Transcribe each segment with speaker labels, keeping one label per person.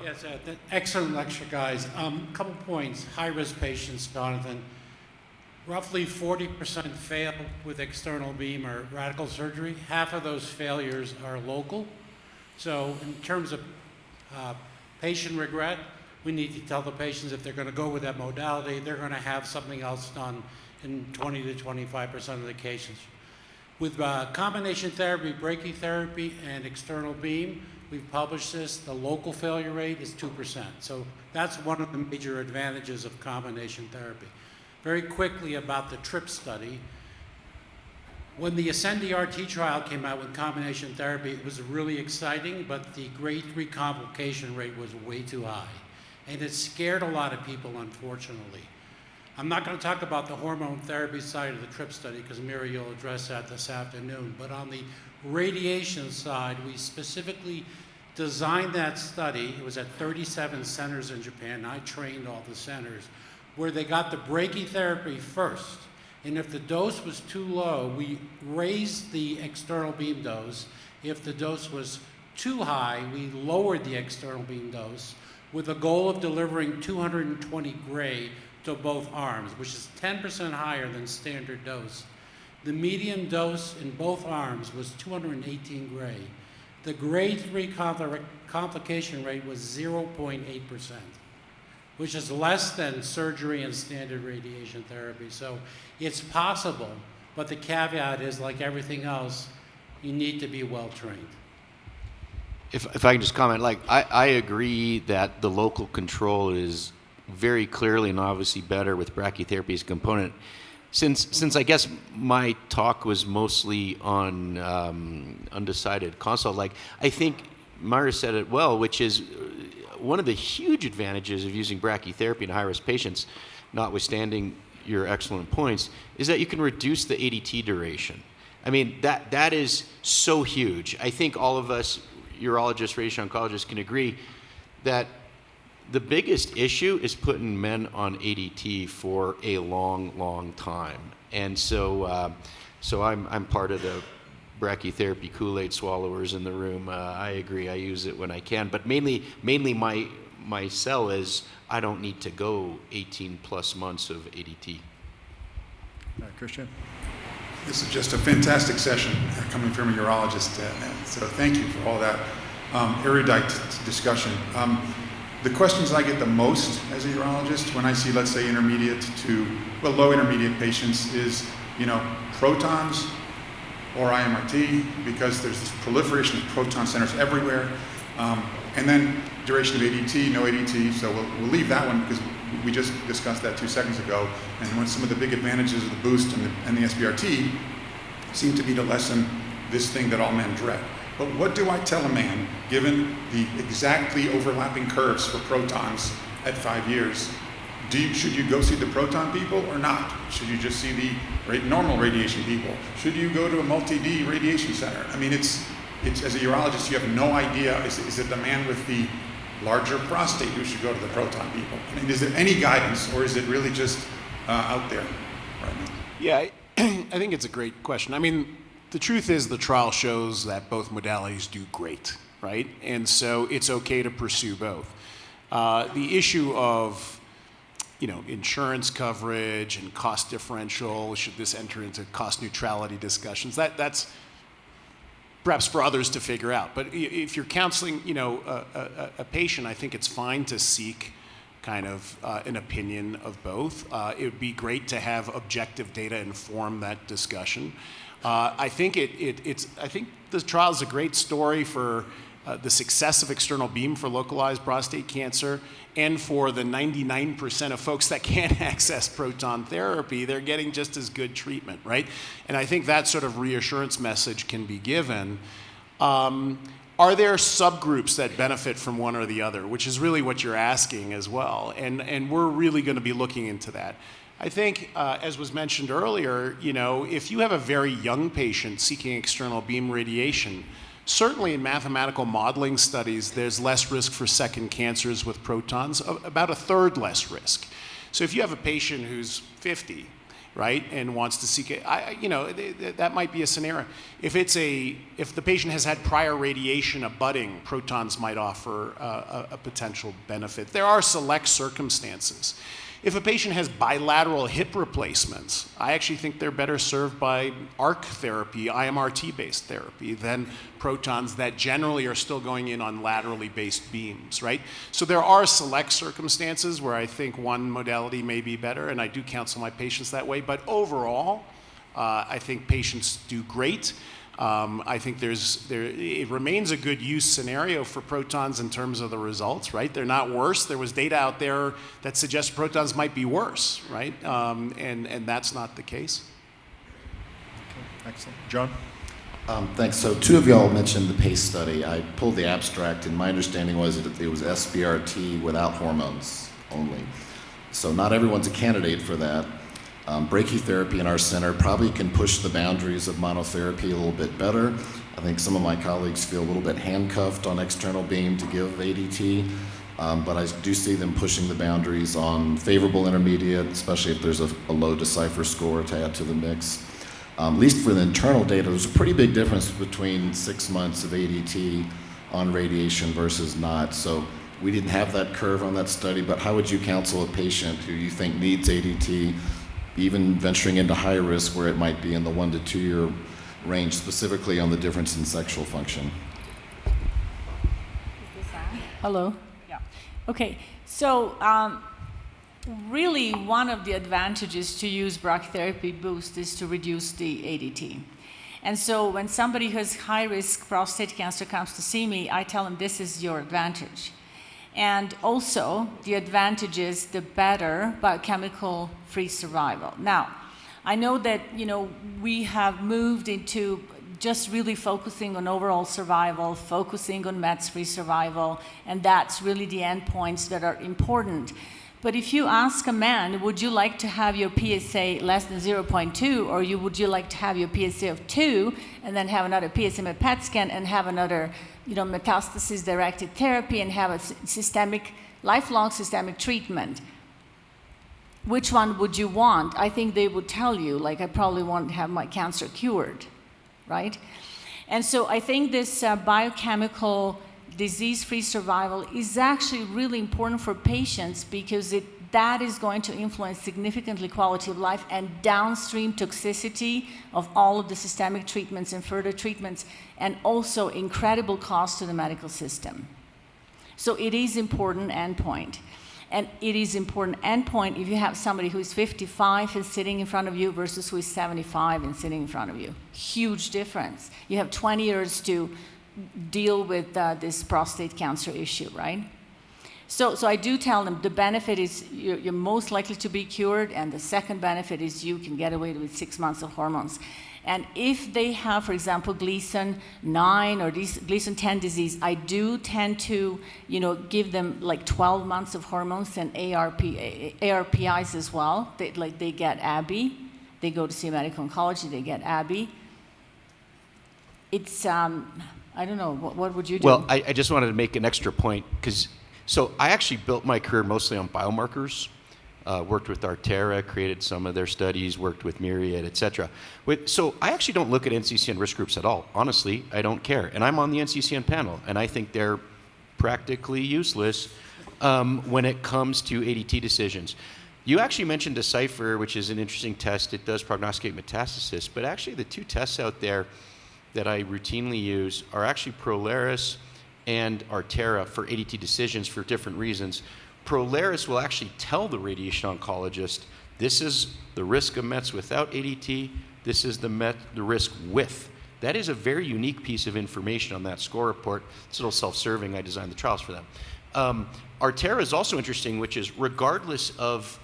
Speaker 1: Yes, excellent lecture, guys. Couple points. High-risk patients, Jonathan. Roughly 40% fail with external beam or radical surgery. Half of those failures are local. So in terms of patient regret, we need to tell the patients if they're going to go with that modality, they're going to have something else done in 20 to 25% of the cases. With combination therapy, brachytherapy, and external beam, we've published this, the local failure rate is 2%. So that's one of the major advantages of combination therapy. Very quickly about the TRIP study. When the SBRT trial came out with combination therapy, it was really exciting, but the grade 3 complication rate was way too high. And it scared a lot of people, unfortunately. I'm not going to talk about the hormone therapy side of the TRIP study because Mary, you'll address that this afternoon. But on the radiation side, we specifically designed that study. It was at 37 centers in Japan. I trained all the centers where they got the brachytherapy first. And if the dose was too low, we raised the external beam dose. If the dose was too high, we lowered the external beam dose with the goal of delivering 220 gray to both arms, which is 10% higher than standard dose. The median dose in both arms was 218 gray. The grade 3 complication rate was 0.8%, which is less than surgery and standard radiation therapy. So it's possible, but the caveat is, like everything else, you need to be well trained.
Speaker 2: If I can just comment, like I agree that the local control is very clearly and obviously better with brachytherapy as a component. Since I guess my talk was mostly on undecided consult, like I think Myra said it well, which is one of the huge advantages of using brachytherapy in high-risk patients, notwithstanding your excellent points, is that you can reduce the ADT duration. I mean, that is so huge. I think all of us urologists, radiation oncologists can agree that the biggest issue is putting men on ADT for a long, long time. And so I'm part of the brachytherapy Kool-Aid swallowers in the room. I agree, I use it when I can, but mainly my sell is I don't need to go 18 plus months of ADT.
Speaker 3: Christian?
Speaker 4: This is just a fantastic session coming from a urologist, so thank you for all that erudite discussion. The questions I get the most as a urologist when I see, let's say, intermediate to, well, low intermediate patients is, protons or IMRT, because there's this proliferation of proton centers everywhere. And then duration of ADT, no ADT, so we'll leave that one because we just discussed that 2 seconds ago. And when some of the big advantages of the boost and the SBRT seem to be to lessen this thing that all men dread. But what do I tell a man, given the exactly overlapping curves for protons at 5 years? Should you go see the proton people or not? Should you just see the normal radiation people? Should you go to a multi-D radiation center? I mean, it's as a urologist, you have no idea. Is it the man with the larger prostate who should go to the proton people? I mean, is there any guidance, or is it really just out there right now?
Speaker 3: Yeah, I think it's a great question. I mean, the truth is the trial shows that both modalities do great, right? And so it's okay to pursue both. The issue of, insurance coverage and cost differential, should this enter into cost neutrality discussions? That's perhaps for others to figure out. But if you're counseling, a patient, I think it's fine to seek kind of an opinion of both. It would be great to have objective data inform that discussion. I think I think the trial is a great story for the success of external beam for localized prostate cancer, and for the 99% of folks that can't access proton therapy, they're getting just as good treatment, right? And I think that sort of reassurance message can be given. Are there subgroups that benefit from one or the other, which is really what you're asking as well, and we're really going to be looking into that. I think, as was mentioned earlier, if you have a very young patient seeking external beam radiation, certainly in mathematical modeling studies, there's less risk for second cancers with protons, about a third less risk. So if you have a patient who's 50, right, and wants to seek it, that might be a scenario. If the patient has had prior radiation abutting, protons might offer a potential benefit. There are select circumstances. If a patient has bilateral hip replacements, I actually think they're better served by arc therapy, IMRT-based therapy, than protons that generally are still going in on laterally based beams, right? So there are select circumstances where I think one modality may be better, and I do counsel my patients that way. But overall, I think patients do great. I think it remains a good use scenario for protons in terms of the results, right? They're not worse. There was data out there that suggests protons might be worse, right? And that's not the case.
Speaker 5: Okay, excellent. John?
Speaker 6: Thanks. So 2 of y'all mentioned the PACE study. I pulled the abstract, and my understanding was that it was SBRT without hormones only. So not everyone's a candidate for that. Brachytherapy in our center probably can push the boundaries of monotherapy a little bit better. I think some of my colleagues feel a little bit handcuffed on external beam to give ADT, but I do see them pushing the boundaries on favorable intermediate, especially if there's a low decipher score to add to the mix. At least for the internal data, there's a pretty big difference between 6 months of ADT on radiation versus not. So we didn't have that curve on that study, but how would you counsel a patient who you think needs ADT, even venturing into high risk where it might be in the 1 to 2 year range, specifically on the difference in sexual function?
Speaker 7: Hello. Yeah. Okay. So really one of the advantages to use brachytherapy boost is to reduce the ADT. And so when somebody who has high-risk prostate cancer comes to see me, I tell them this is your advantage. And also, the advantage is the better biochemical-free survival. Now, I know that, we have moved into just really focusing on overall survival, focusing on mets-free survival, and that's really the endpoints that are important. But if you ask a man, would you like to have your PSA less than 0.2, or would you like to have your PSA of 2, and then have another PSMA PET scan and have another metastasis-directed therapy and have a lifelong systemic treatment? Which one would you want? I think they would tell you, I probably want to have my cancer cured, right? And so I think this biochemical disease-free survival is actually really important for patients because that is going to influence significantly quality of life and downstream toxicity of all of the systemic treatments and further treatments, and also incredible cost to the medical system. So it is important endpoint. And it is important endpoint if you have somebody who is 55 and sitting in front of you versus who is 75 and sitting in front of you. Huge difference. You have 20 years to deal with this prostate cancer issue, right? So I do tell them the benefit is you're most likely to be cured, and the second benefit is you can get away with 6 months of hormones. And if they have, for example, Gleason 9 or Gleason 10 disease, I do tend to, give them 12 months of hormones and ARPIs as well. They get ABI. They go to see a medical oncology. They get ABI. It's I don't know. What would you do?
Speaker 2: Well, I just wanted to make an extra point so I actually built my career mostly on biomarkers. Worked with Artera, created some of their studies, worked with Myriad, et cetera. So I actually don't look at NCCN risk groups at all. Honestly, I don't care. And I'm on the NCCN panel, and I think they're practically useless when it comes to ADT decisions. You actually mentioned Decipher, which is an interesting test. It does prognosticate metastasis, but actually the 2 tests out there that I routinely use are actually Prolaris and Artera for ADT decisions for different reasons. Prolaris will actually tell the radiation oncologist, this is the risk of METs without ADT, this is the risk with. That is a very unique piece of information on that score report. It's a little self-serving. I designed the trials for them. Artera is also interesting, which is regardless of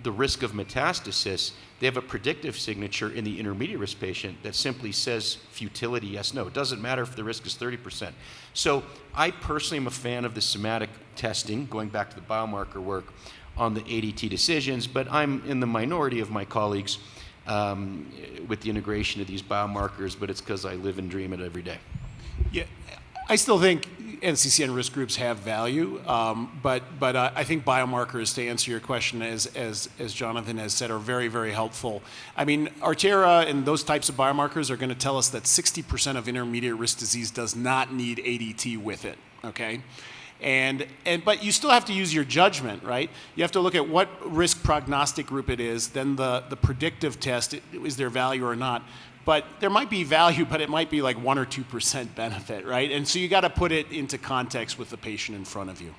Speaker 2: the risk of metastasis, they have a predictive signature in the intermediate risk patient that simply says futility, yes, no. It doesn't matter if the risk is 30%. So I personally am a fan of the somatic testing, going back to the biomarker work on the ADT decisions, but I'm in the minority of my colleagues with the integration of these biomarkers, but it's because I live and dream it every day.
Speaker 3: Yeah, I still think NCCN risk groups have value, but I think biomarkers, to answer your question, as Jonathan has said, are very, very helpful. I mean, Artera and those types of biomarkers are going to tell us that 60% of intermediate risk disease does not need ADT with it, okay? But you still have to use your judgment, right? You have to look at what risk prognostic group it is, then the predictive test, is there value or not? But there might be value, but it might be like 1 or 2% benefit, right? And so you got to put it into context with the patient in front of you.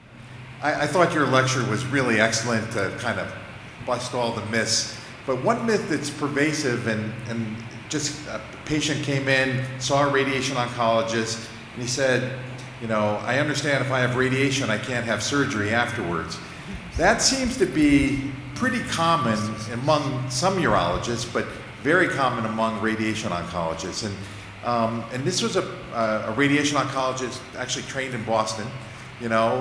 Speaker 8: I thought your lecture was really excellent to kind of bust all the myths. But one myth that's pervasive, and just a patient came in, saw a radiation oncologist, and he said, you know, I understand if I have radiation, I can't have surgery afterwards. That seems to be pretty common among some urologists, but very common among radiation oncologists. And this was a radiation oncologist actually trained in Boston, you know,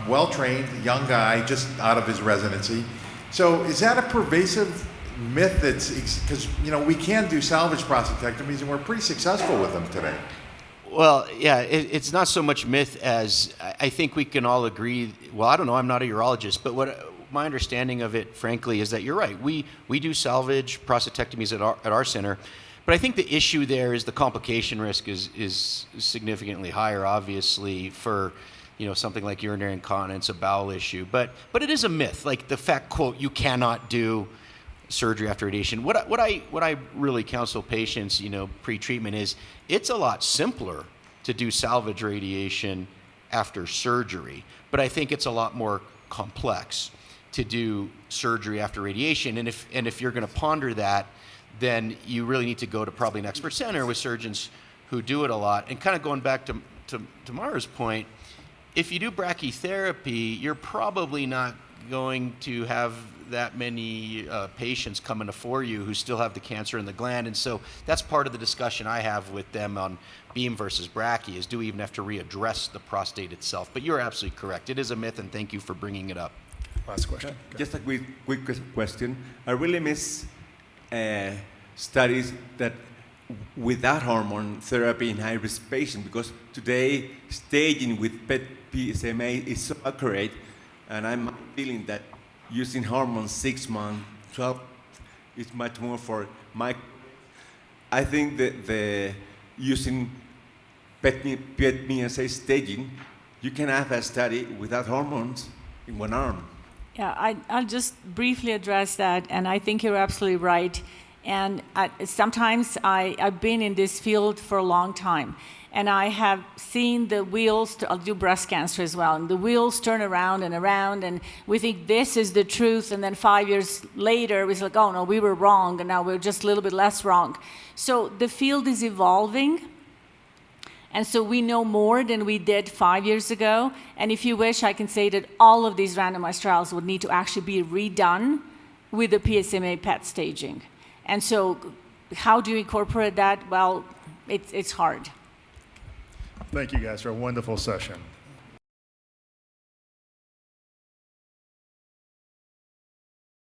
Speaker 8: well-trained, young guy, just out of his residency. So is that a pervasive myth that's, because, you know, we can do salvage prostatectomies and we're pretty successful with them today?
Speaker 2: Well, yeah, it's not so much myth as I think we can all agree. Well, I don't know, I'm not a urologist, but what my understanding of it, frankly, is that you're right. We do salvage prostatectomies at our center, but I think the issue there is the complication risk is significantly higher, obviously, for something like urinary incontinence, a bowel issue. But it is a myth, like the fact, quote, you cannot do surgery after radiation. What I really counsel patients, pre-treatment is it's a lot simpler to do salvage radiation after surgery, but I think it's a lot more complex to do surgery after radiation. And if you're going to ponder that, then you really need to go to probably an expert center with surgeons who do it a lot. And kind of going back to Mara's point, if you do brachytherapy, you're probably not going to have that many patients coming before you who still have the cancer in the gland. And so that's part of the discussion I have with them on beam versus brachy, is do we even have to readdress the prostate itself? But you're absolutely correct. It is a myth, and thank you for bringing it up.
Speaker 5: Last question.
Speaker 9: Just a quick question. I really miss studies that without hormone therapy in high-risk patients, because today staging with PET PSMA is so accurate, and I'm feeling that using hormones 6 months, 12 is much more for my. I think that the using PET PSA staging, you can have a study without hormones in one arm.
Speaker 7: Yeah, I'll just briefly address that, and I think you're absolutely right. And sometimes I've been in this field for a long time, and I have seen the wheels, I'll do breast cancer as well, and the wheels turn around, and we think this is the truth, and then 5 years later, it's like, oh no, we were wrong, and now we're just a little bit less wrong. So the field is evolving, and so we know more than we did 5 years ago, and if you wish, I can say that all of these randomized trials would need to actually be redone with the PSMA PET staging. And so how do you incorporate that? Well, it's hard.
Speaker 5: Thank you guys for a wonderful session.